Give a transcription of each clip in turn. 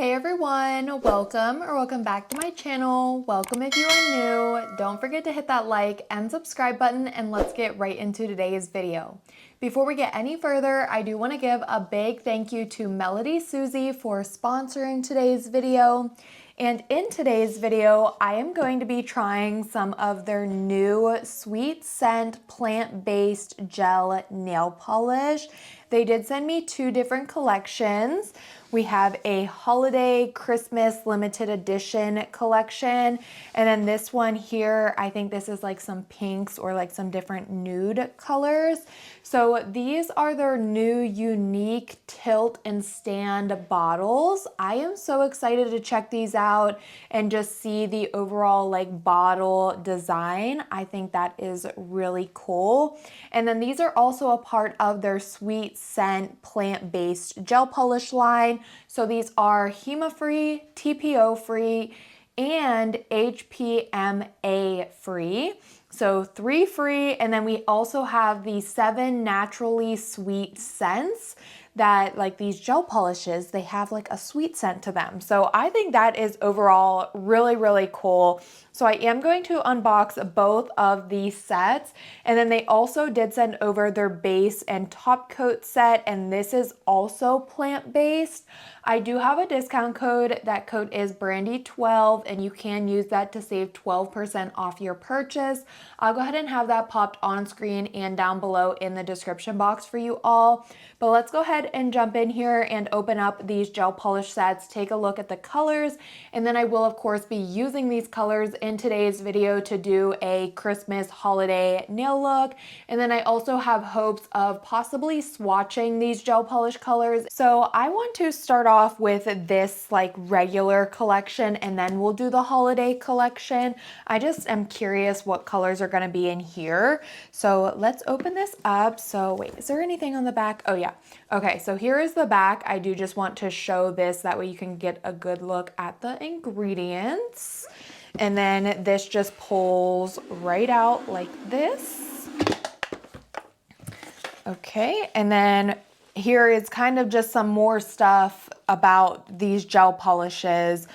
Hey everyone, welcome back to my channel. Welcome if you are new. Don't forget to hit that like and subscribe button, and let's get right into today's video. Before we get any further, I do want to give a big thank you to MelodySusie for sponsoring today's video. And in today's video, I am going to be trying some of their new sweet scent plant-based gel nail polish. They did send me two different collections. We have a holiday Christmas limited edition collection. And then this one here, I think this is like some pinks or like some different nude colors. So these are their new unique tilt and stand bottles. I am so excited to check these out and just see the overall like bottle design. I think that is really cool. And then these are also a part of their sweet scent plant-based gel polish line. So these are HEMA-free, TPO-free, and HPMA-free. So 3 free, and then we also have the 7 naturally sweet scents that, like these gel polishes, they have like a sweet scent to them. So I think that is overall really, really cool. So I am going to unbox both of these sets, and then they also did send over their base and top coat set, and this is also plant-based. I do have a discount code. That code is Brandy12, and you can use that to save 12% off your purchase. I'll go ahead and have that popped on screen and down below in the description box for you all. But let's go ahead and jump in here and open up these gel polish sets, take a look at the colors, and then I will of course be using these colors in today's video to do a Christmas holiday nail look. And then I also have hopes of possibly swatching these gel polish colors. So I want to start off with this like regular collection, and then we'll do the holiday collection. I just am curious what colors are going to be in here. So let's open this up. So wait, is there anything on the back? Oh yeah. Okay, so here is the back. I do just want to show this, that way you can get a good look at the ingredients. And then this just pulls right out like this. Okay, and then here is kind of just some more stuff about these gel polishes.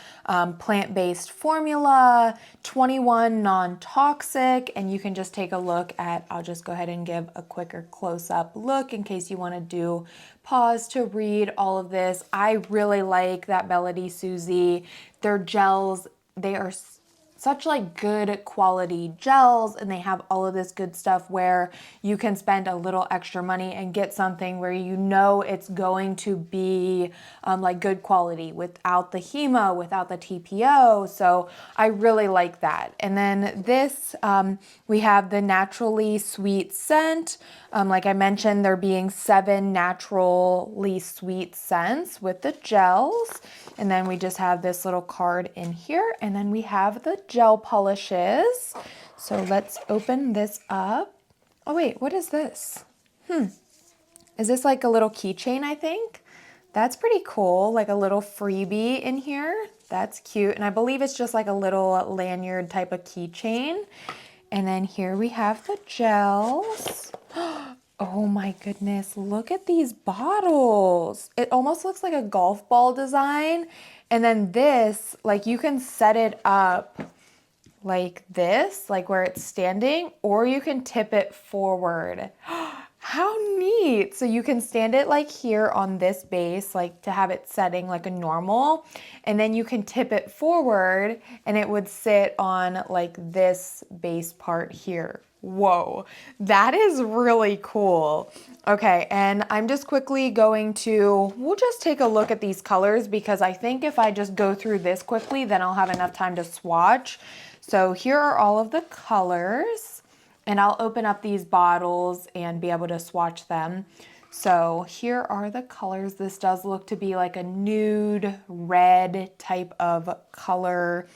Plant-based formula, 21 non-toxic, and you can just take a look at, I'll just go ahead and give a quicker close-up look in case you want to do pause to read all of this. I really like that MelodySusie. Their gels, they are such like good quality gels, and they have all of this good stuff where you can spend a little extra money and get something where you know it's going to be like good quality without the HEMA, without the TPO. So I really like that. And then this, we have the naturally sweet scent. Like I mentioned, there being 7 naturally sweet scents with the gels. And then we just have this little card in here, and then we have the gel polishes. So let's open this up. Oh wait, what is this? Is this like a little keychain, I think? That's pretty cool, like a little freebie in here. That's cute, and I believe it's just like a little lanyard type of keychain. And then here we have the gels. Oh my goodness, look at these bottles. It almost looks like a golf ball design. And then this, like you can set it up like this, like where it's standing, or you can tip it forward. How neat. So you can stand it like here on this base, like to have it setting like a normal, and then you can tip it forward and it would sit on like this base part here. Whoa, that is really cool. Okay, and I'm just quickly going to, we'll just take a look at these colors, because I think if I just go through this quickly, then I'll have enough time to swatch. So here are all of the colors, and I'll open up these bottles and be able to swatch them. So here are the colors. This does look to be like a nude red type of color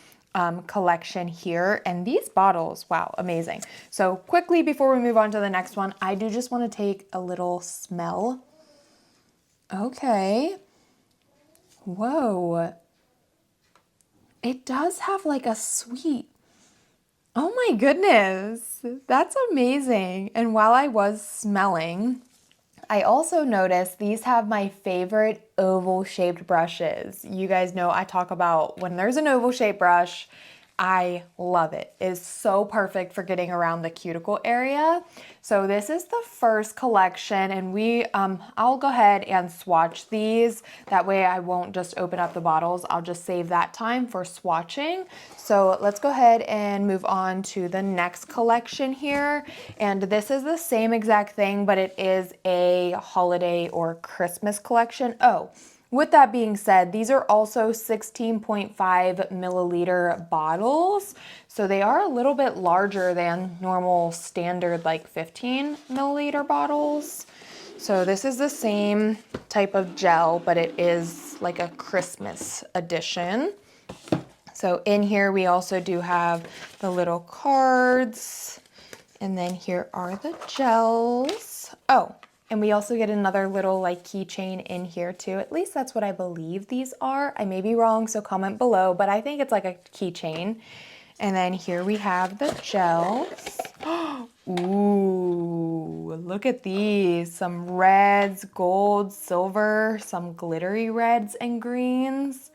collection here. And these bottles, wow, amazing. So quickly before we move on to the next one, I do just want to take a little smell. Okay. Whoa. It does have like a sweet, oh my goodness, that's amazing. And while I was smelling, I also noticed these have my favorite oval shaped brushes. You guys know I talk about when there's an oval shaped brush, I love it. It is so perfect for getting around the cuticle area. So this is the first collection, and I'll go ahead and swatch these. That way I won't just open up the bottles. I'll just save that time for swatching. So let's go ahead and move on to the next collection here. And this is the same exact thing, but it is a holiday or Christmas collection. Oh, with that being said, these are also 16.5 milliliter bottles. So they are a little bit larger than normal standard like 15 milliliter bottles. So this is the same type of gel, but it is like a Christmas edition. So in here we also do have the little cards, and then here are the gels. Oh, and we also get another little like keychain in here too. At least that's what I believe these are. I may be wrong, so comment below, but I think it's like a keychain. And then here we have the gels. Ooh, look at these. Some reds, gold, silver, some glittery reds and greens.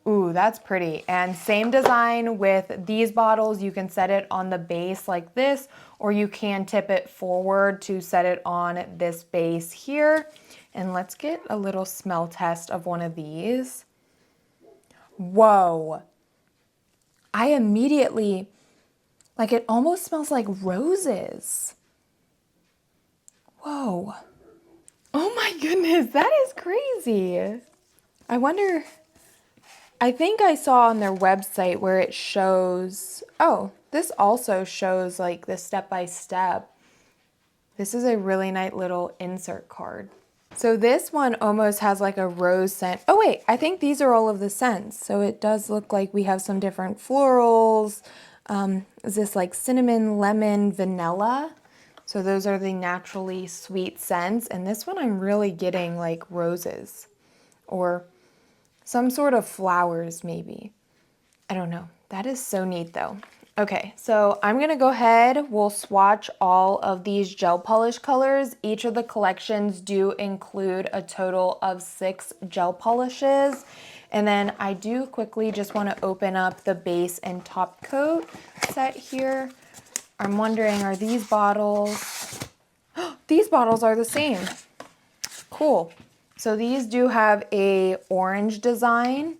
Ooh, that's pretty. And same design with these bottles. You can set it on the base like this, or you can tip it forward to set it on this base here. And let's get a little smell test of one of these. Whoa. I immediately, like, it almost smells like roses. Whoa. Oh my goodness, that is crazy. I wonder, I think I saw on their website where it shows, oh, this also shows like the step-by-step. This is a really nice little insert card. So this one almost has like a rose scent. Oh wait, I think these are all of the scents. So it does look like we have some different florals. Is this like cinnamon, lemon, vanilla? So those are the naturally sweet scents. And this one I'm really getting like roses or some sort of flowers maybe. I don't know. That is so neat though. Okay, so I'm gonna go ahead, we'll swatch all of these gel polish colors. Each of the collections do include a total of 6 gel polishes. And then I do quickly just wanna open up the base and top coat set here. I'm wondering, are these bottles, these bottles are the same. Cool. So these do have a orange design.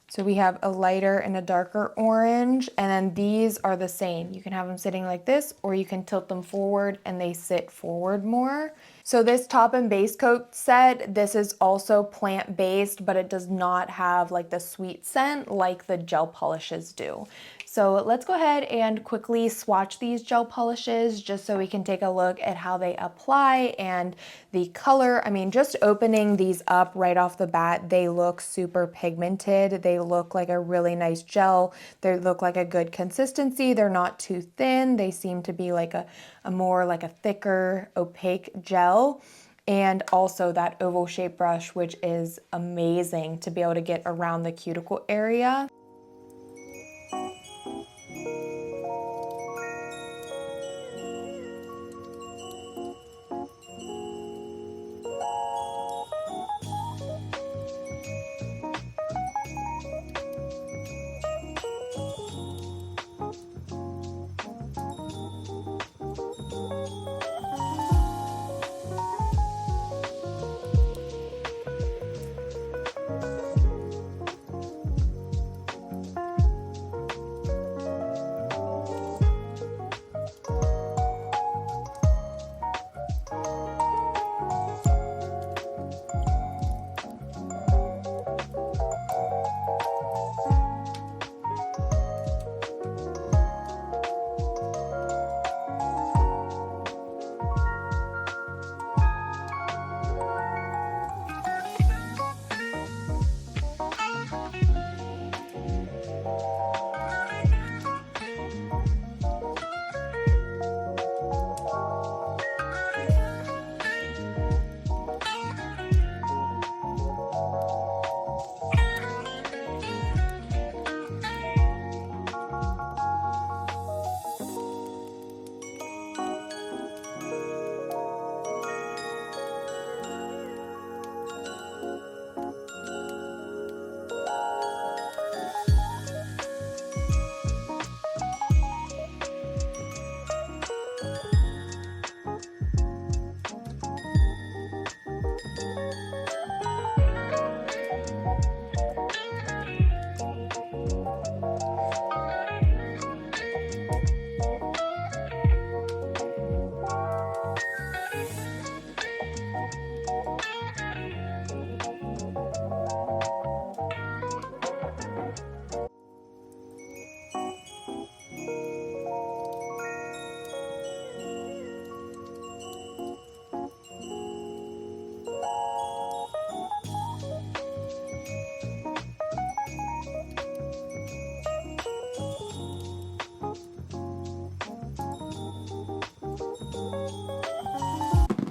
So we have a lighter and a darker orange, and then these are the same. You can have them sitting like this, or you can tilt them forward and they sit forward more. So this top and base coat set, this is also plant-based, but it does not have like the sweet scent like the gel polishes do. So let's go ahead and quickly swatch these gel polishes just so we can take a look at how they apply and the color. I mean, just opening these up right off the bat, they look super pigmented. They look like a really nice gel. They look like a good consistency. They're not too thin. They seem to be like a more like a thicker, opaque gel. And also that oval shaped brush, which is amazing to be able to get around the cuticle area.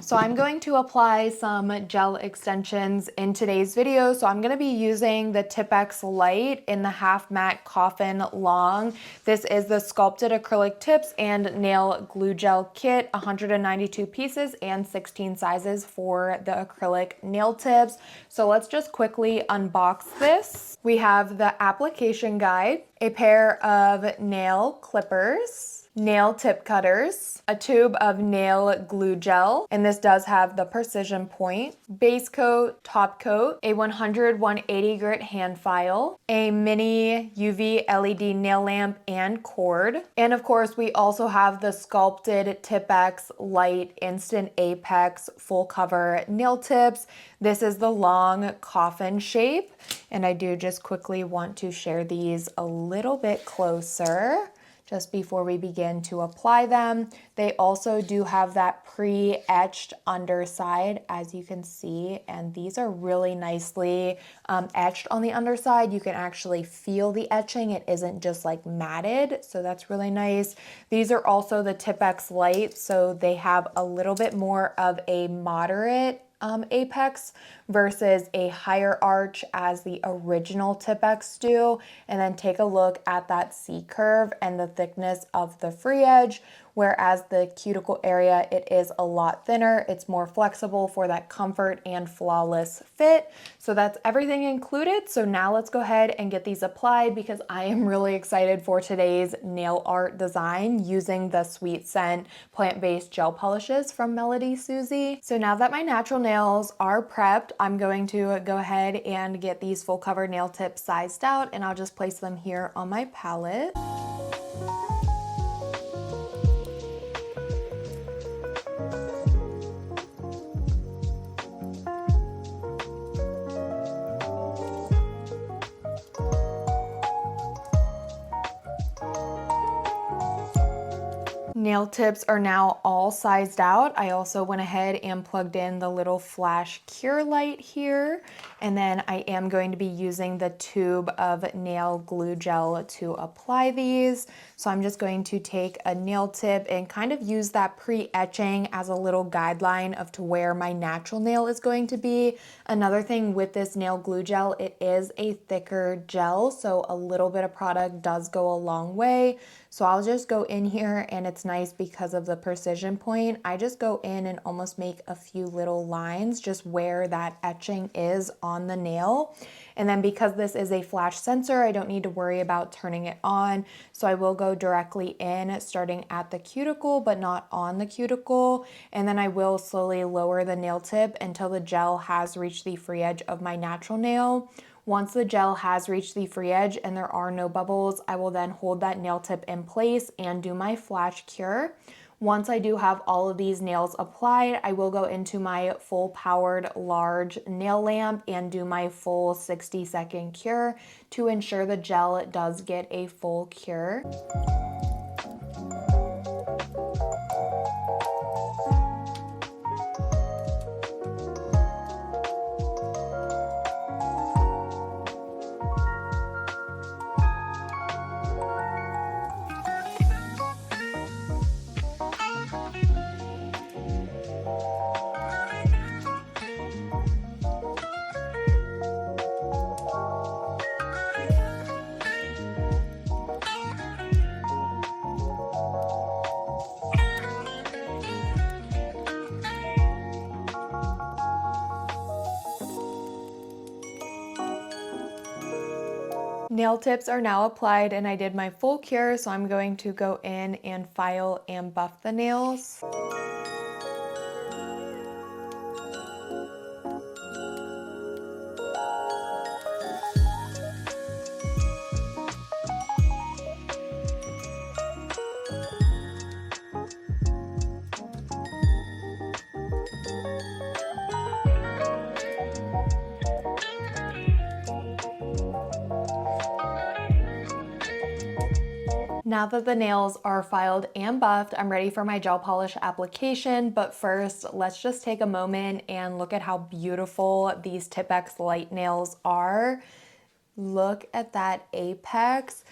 So I'm going to apply some gel extensions in today's video. So I'm going to be using the Tipex Lite in the half matte coffin long. This is the sculpted acrylic tips and nail glue gel kit, 192 pieces and 16 sizes for the acrylic nail tips. So let's just quickly unbox this. We have the application guide, a pair of nail clippers, nail tip cutters, a tube of nail glue gel, and this does have the precision point, base coat, top coat, a 180 grit hand file, a mini UV LED nail lamp and cord, and of course we also have the sculpted Tipex Lite Instant Apex full cover nail tips. This is the long coffin shape, and I do just quickly want to share these a little bit closer just before we begin to apply them. They also do have that pre-etched underside, as you can see, and these are really nicely etched on the underside. You can actually feel the etching. It isn't just like matted, so that's really nice. These are also the Tipex Lite, so they have a little bit more of a moderate apex versus a higher arch as the original Tipex do. And then take a look at that C curve and the thickness of the free edge, whereas the cuticle area, it is a lot thinner. It's more flexible for that comfort and flawless fit. So that's everything included. So now let's go ahead and get these applied because I am really excited for today's nail art design using the Sweet Scent plant-based gel polishes from MelodySusie. So now that my natural nails are prepped, I'm going to go ahead and get these full cover nail tips sized out, and I'll just place them here on my palette. Nail tips are now all sized out. I also went ahead and plugged in the little flash cure light here. And then I am going to be using the tube of nail glue gel to apply these. So I'm just going to take a nail tip and kind of use that pre-etching as a little guideline of to where my natural nail is going to be. Another thing with this nail glue gel, it is a thicker gel, so a little bit of product does go a long way. So I'll just go in here, and it's nice because of the precision point. I just go in and almost make a few little lines just where that etching is on the nail. And then because this is a flash sensor, I don't need to worry about turning it on. So I will go directly in, starting at the cuticle, but not on the cuticle. And then I will slowly lower the nail tip until the gel has reached the free edge of my natural nail. Once the gel has reached the free edge and there are no bubbles, I will then hold that nail tip in place and do my flash cure. Once I do have all of these nails applied, I will go into my full powered large nail lamp and do my full 60-second cure to ensure the gel does get a full cure. Nail tips are now applied and I did my full cure, so I'm going to go in and file and buff the nails. Now that the nails are filed and buffed, I'm ready for my gel polish application, but first, let's just take a moment and look at how beautiful these Tipex Lite nails are. Look at that apex.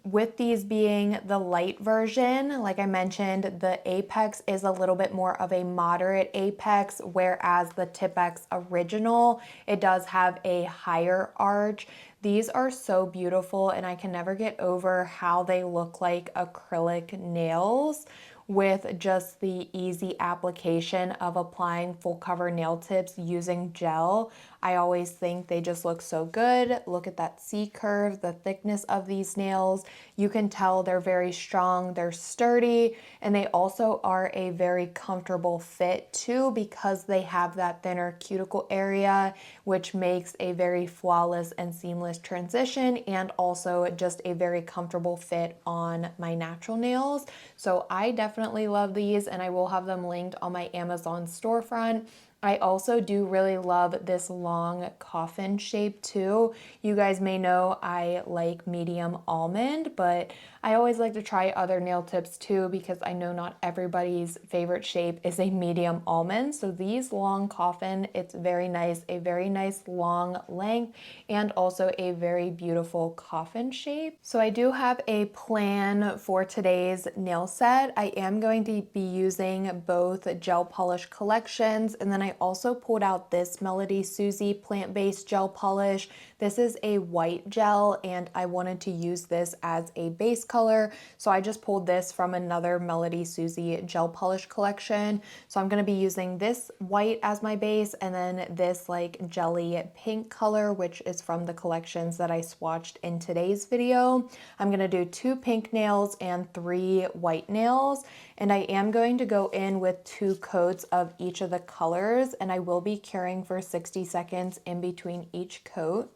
With these being the light version, like I mentioned, the apex is a little bit more of a moderate apex, whereas the Tipex original, it does have a higher arch. These are so beautiful, and I can never get over how they look like acrylic nails with just the easy application of applying full cover nail tips using gel. I always think they just look so good. Look at that C curve, the thickness of these nails. You can tell they're very strong, they're sturdy, and they also are a very comfortable fit too, because they have that thinner cuticle area, which makes a very flawless and seamless transition, and also just a very comfortable fit on my natural nails. So I definitely love these, and I will have them linked on my Amazon storefront. I also do really love this long coffin shape too. You guys may know I like medium almond, but I always like to try other nail tips too, because I know not everybody's favorite shape is a medium almond. So these long coffin, it's very nice, a very nice long length, and also a very beautiful coffin shape. So I do have a plan for today's nail set. I am going to be using both gel polish collections, and then I also pulled out this MelodySusie plant-based gel polish. This is a white gel, and I wanted to use this as a base color, so I just pulled this from another MelodySusie gel polish collection. So I'm going to be using this white as my base, and then this like jelly pink color, which is from the collections that I swatched in today's video. I'm going to do 2 pink nails and 3 white nails, and I am going to go in with 2 coats of each of the colors, and I will be curing for 60 seconds in between each coat.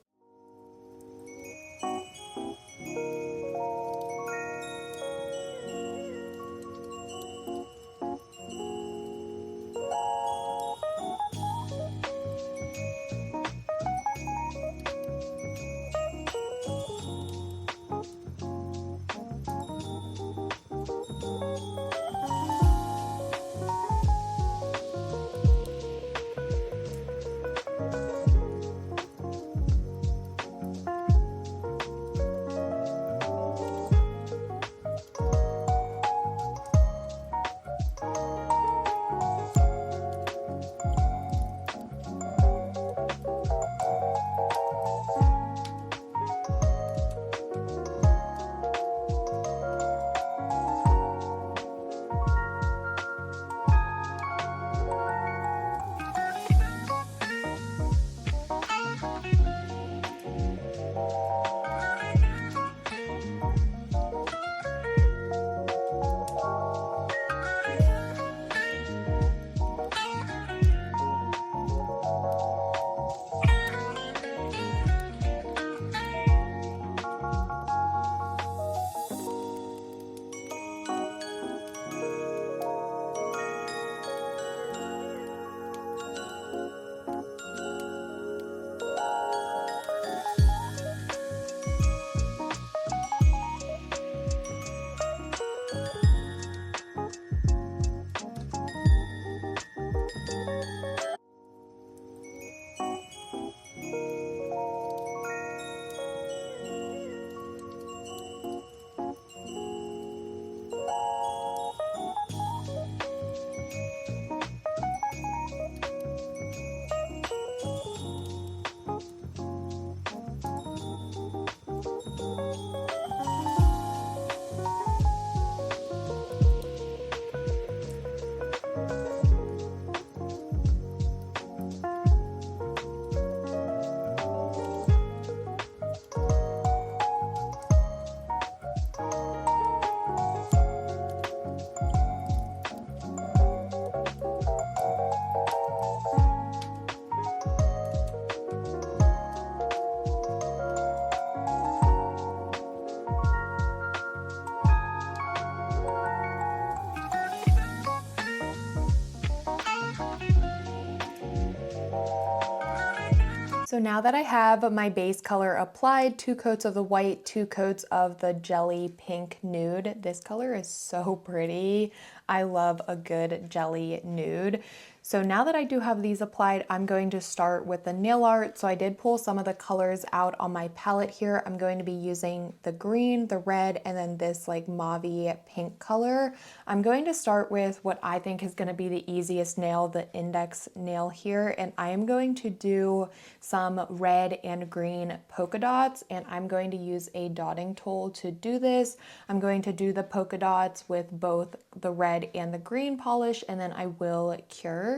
So now that I have my base color applied, 2 coats of the white, 2 coats of the jelly pink nude, this color is so pretty. I love a good jelly nude. So now that I do have these applied, I'm going to start with the nail art. So I did pull some of the colors out on my palette here. I'm going to be using the green, the red, and then this like mauve-y pink color. I'm going to start with what I think is going to be the easiest nail, the index nail here. And I am going to do some red and green polka dots, and I'm going to use a dotting tool to do this. I'm going to do the polka dots with both the red and the green polish, and then I will cure.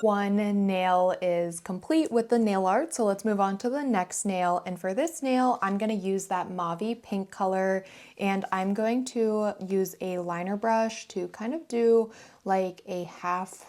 One nail is complete with the nail art, so let's move on to the next nail. And for this nail, I'm going to use that mauve pink color, and I'm going to use a liner brush to kind of do like a half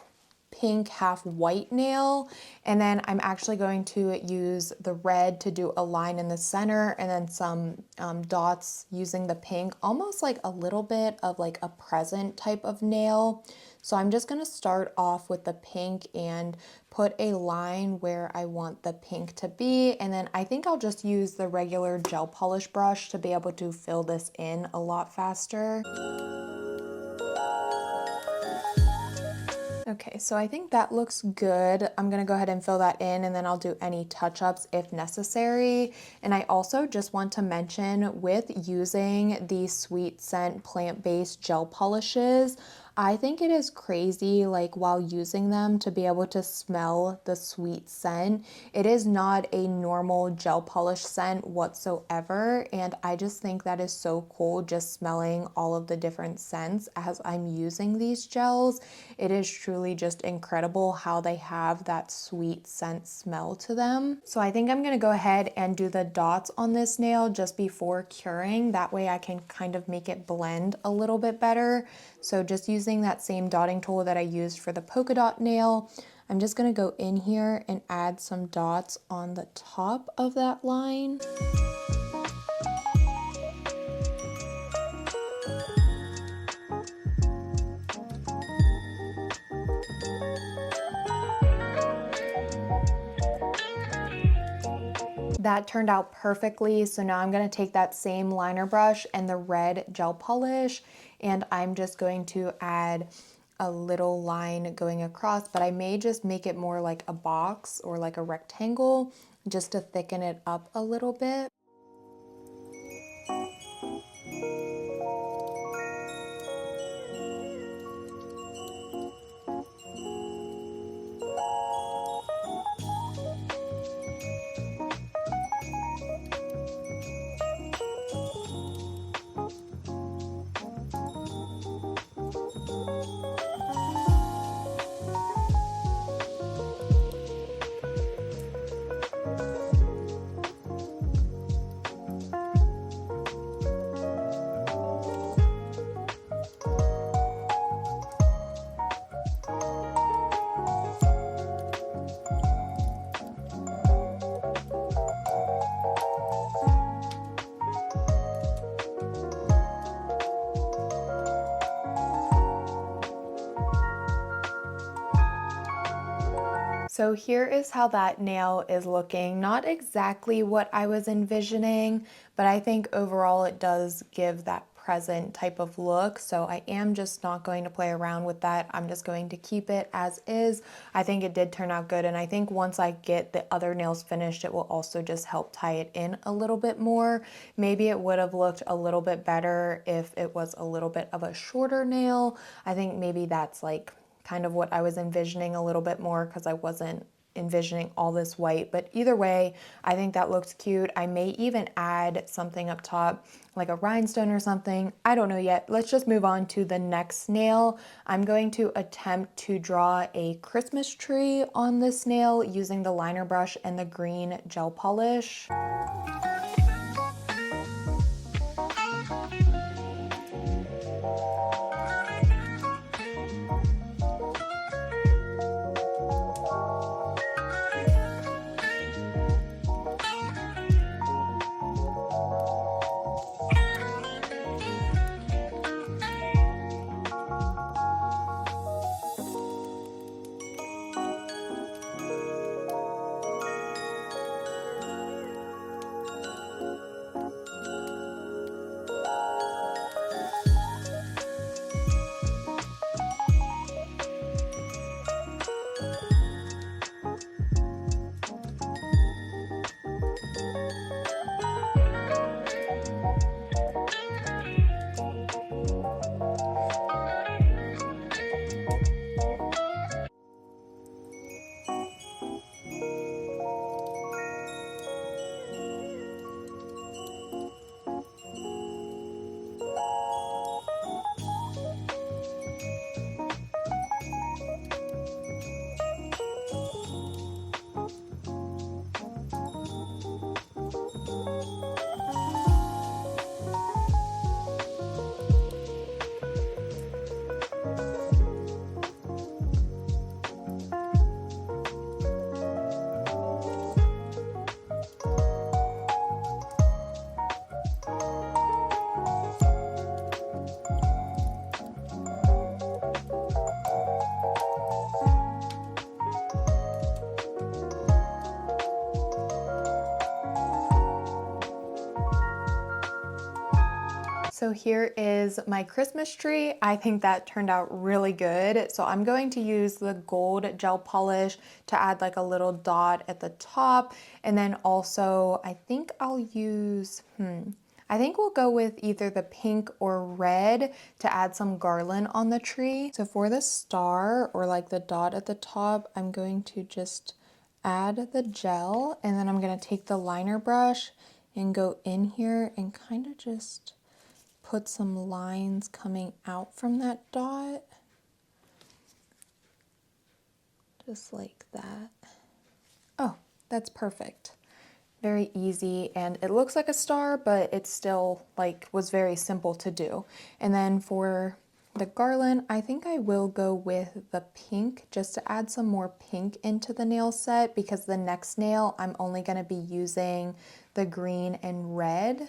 pink, half white nail. And then I'm actually going to use the red to do a line in the center, and then some dots using the pink, almost like a little bit of like a present type of nail. So I'm just gonna start off with the pink and put a line where I want the pink to be. And then I think I'll just use the regular gel polish brush to be able to fill this in a lot faster. Okay, so I think that looks good. I'm gonna go ahead and fill that in, and then I'll do any touch-ups if necessary. And I also just want to mention, with using the Sweet Scent plant-based gel polishes, I think it is crazy, like while using them, to be able to smell the sweet scent. It is not a normal gel polish scent whatsoever, and I just think that is so cool, just smelling all of the different scents as I'm using these gels. It is truly just incredible how they have that sweet scent smell to them. So I think I'm gonna go ahead and do the dots on this nail just before curing. That way I can kind of make it blend a little bit better. So just using that same dotting tool that I used for the polka dot nail, I'm just gonna go in here and add some dots on the top of that line. That turned out perfectly. So now I'm going to take that same liner brush and the red gel polish, and I'm just going to add a little line going across, but I may just make it more like a box or like a rectangle just to thicken it up a little bit. So here is how that nail is looking. Not exactly what I was envisioning, but I think overall it does give that present type of look. So I am just not going to play around with that. I'm just going to keep it as is. I think it did turn out good, and I think once I get the other nails finished, it will also just help tie it in a little bit more. Maybe it would have looked a little bit better if it was a little bit of a shorter nail. I think maybe that's like kind of what I was envisioning a little bit more, because I wasn't envisioning all this white. But either way, I think that looks cute. I may even add something up top, like a rhinestone or something. I don't know yet. Let's just move on to the next nail. I'm going to attempt to draw a Christmas tree on this nail using the liner brush and the green gel polish. So here is my Christmas tree. I think that turned out really good. So I'm going to use the gold gel polish to add like a little dot at the top. And then also I think I'll use, I think we'll go with either the pink or red to add some garland on the tree. So for the star or like the dot at the top, I'm going to just add the gel, and then I'm going to take the liner brush and go in here and kind of just put some lines coming out from that dot. Just like that. Oh, that's perfect. Very easy, and it looks like a star, but it's still like was very simple to do. And then for the garland, I think I will go with the pink just to add some more pink into the nail set, because the next nail I'm only going to be using the green and red.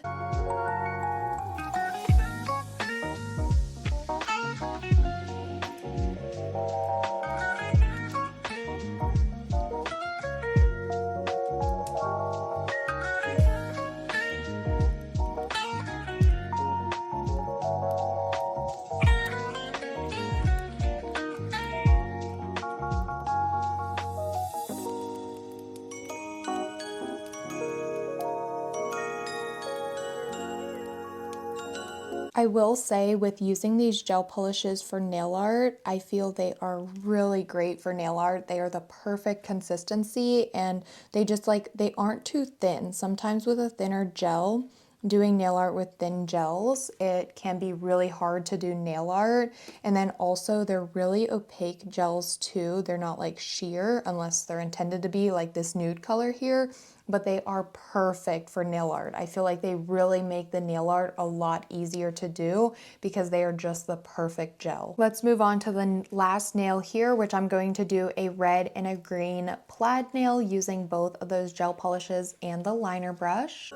I will say with using these gel polishes for nail art, I feel they are really great for nail art. They are the perfect consistency, and they just they aren't too thin. Sometimes with a thinner gel, doing nail art with thin gels, it can be really hard to do nail art. And then also they're really opaque gels too. They're not like sheer unless they're intended to be like this nude color here, but they are perfect for nail art. I feel like they really make the nail art a lot easier to do because they are just the perfect gel. Let's move on to the last nail here, which I'm going to do a red and a green plaid nail using both of those gel polishes and the liner brush.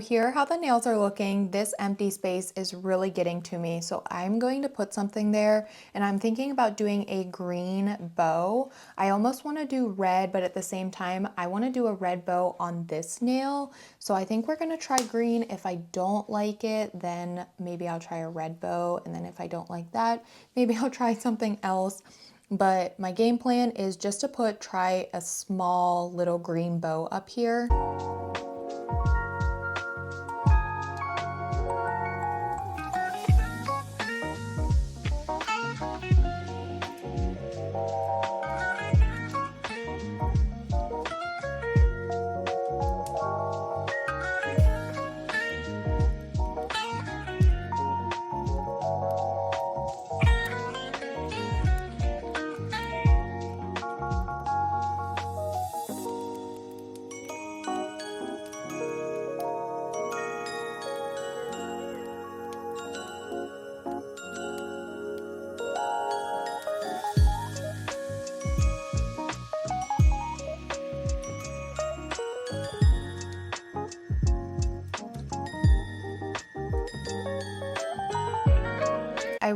Here how the nails are looking, this empty space is really getting to me. So I'm going to put something there, and I'm thinking about doing a green bow. I almost want to do red, but at the same time, I want to do a red bow on this nail. So I think we're going to try green. If I don't like it, then maybe I'll try a red bow. And then if I don't like that, maybe I'll try something else. But my game plan is just to try a small little green bow up here.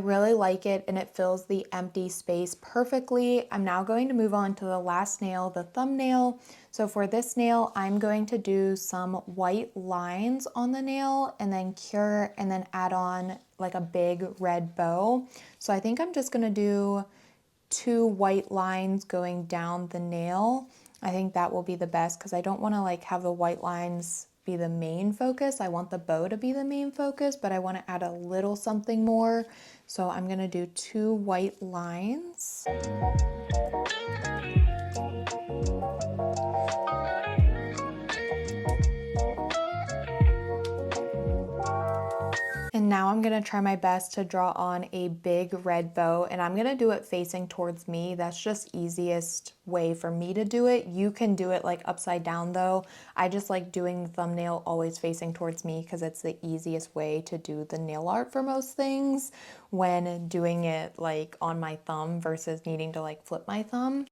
really like it and it fills the empty space perfectly. I'm now going to move on to the last nail, the thumbnail. So for this nail, I'm going to do some white lines on the nail and then cure and then add on like a big red bow. So I think I'm just gonna do 2 white lines going down the nail. I think that will be the best because I don't want to like have the white lines be the main focus. I want the bow to be the main focus, but I want to add a little something more. So I'm going to do 2 white lines. And now I'm gonna try my best to draw on a big red bow, and I'm gonna do it facing towards me. That's just easiest way for me to do it. You can do it like upside down though. I just like doing the thumbnail always facing towards me because it's the easiest way to do the nail art for most things when doing it like on my thumb versus needing to like flip my thumb.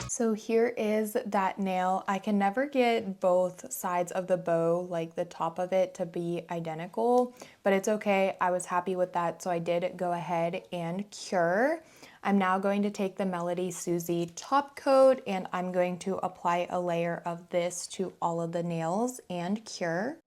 So here is that nail. I can never get both sides of the bow, like the top of it, to be identical, but it's okay. I was happy with that, so I did go ahead and cure. I'm now going to take the MelodySusie top coat and I'm going to apply a layer of this to all of the nails and cure.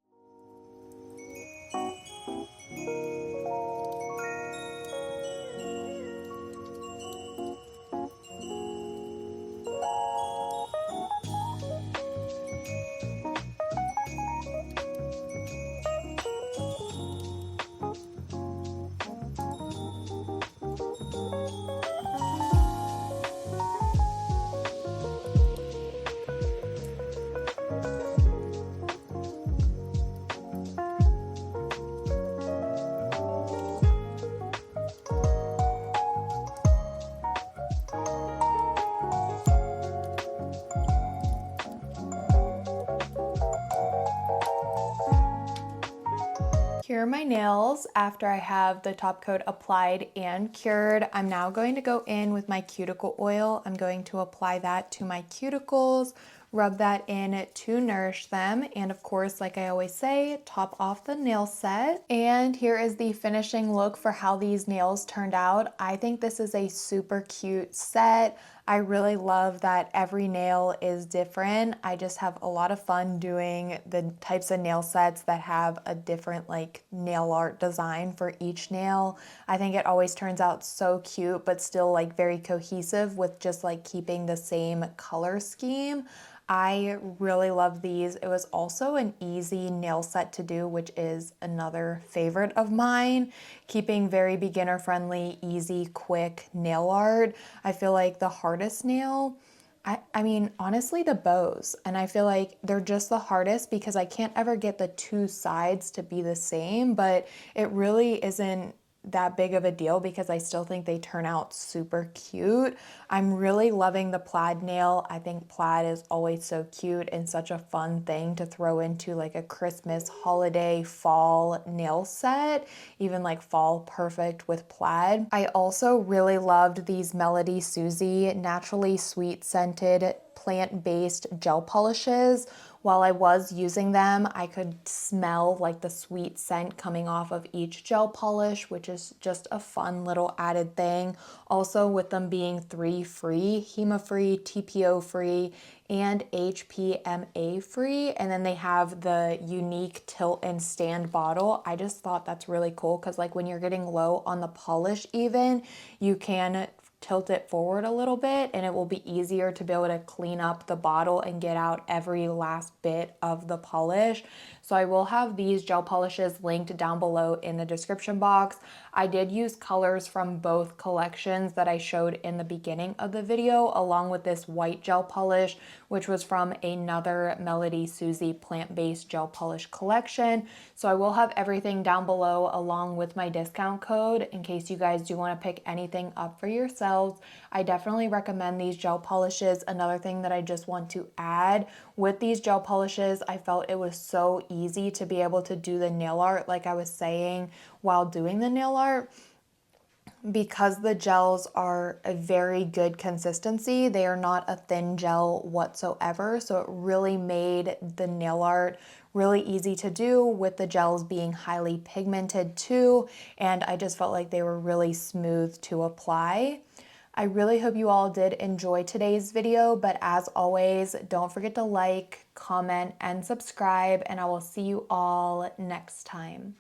Cure my nails after I have the top coat applied and cured. I'm now going to go in with my cuticle oil. I'm going to apply that to my cuticles, rub that in to nourish them, and of course, like I always say, top off the nail set. And here is the finishing look for how these nails turned out. I think this is a super cute set. I really love that every nail is different. I just have a lot of fun doing the types of nail sets that have a different like nail art design for each nail. I think it always turns out so cute, but still like very cohesive with just like keeping the same color scheme. I really love these. It was also an easy nail set to do, which is another favorite of mine. Keeping very beginner friendly, easy, quick nail art. I feel like the hardest nail, I mean, honestly, the bows. And I feel like they're just the hardest because I can't ever get the two sides to be the same, but it really isn't that big of a deal because I still think they turn out super cute. I'm really loving the plaid nail. I think plaid is always so cute and such a fun thing to throw into like a Christmas, holiday, fall nail set, even like fall perfect with plaid. I also really loved these MelodySusie naturally sweet scented plant-based gel polishes. While I was using them, I could smell like the sweet scent coming off of each gel polish, which is just a fun little added thing. Also, with them being 3 free, HEMA-free, TPO-Free, and HPMA-free, and then they have the unique tilt and stand bottle. I just thought that's really cool because like when you're getting low on the polish even, you can tilt it forward a little bit and it will be easier to be able to clean up the bottle and get out every last bit of the polish. So I will have these gel polishes linked down below in the description box. I did use colors from both collections that I showed in the beginning of the video, along with this white gel polish, which was from another MelodySusie plant-based gel polish collection. So I will have everything down below along with my discount code in case you guys do want to pick anything up for yourselves. I definitely recommend these gel polishes. Another thing that I just want to add with these gel polishes, I felt it was so easy to be able to do the nail art like I was saying while doing the nail art. Because the gels are a very good consistency, they are not a thin gel whatsoever, so it really made the nail art really easy to do with the gels being highly pigmented too, and I just felt like they were really smooth to apply. I really hope you all did enjoy today's video, but as always, don't forget to like, comment, and subscribe, and I will see you all next time.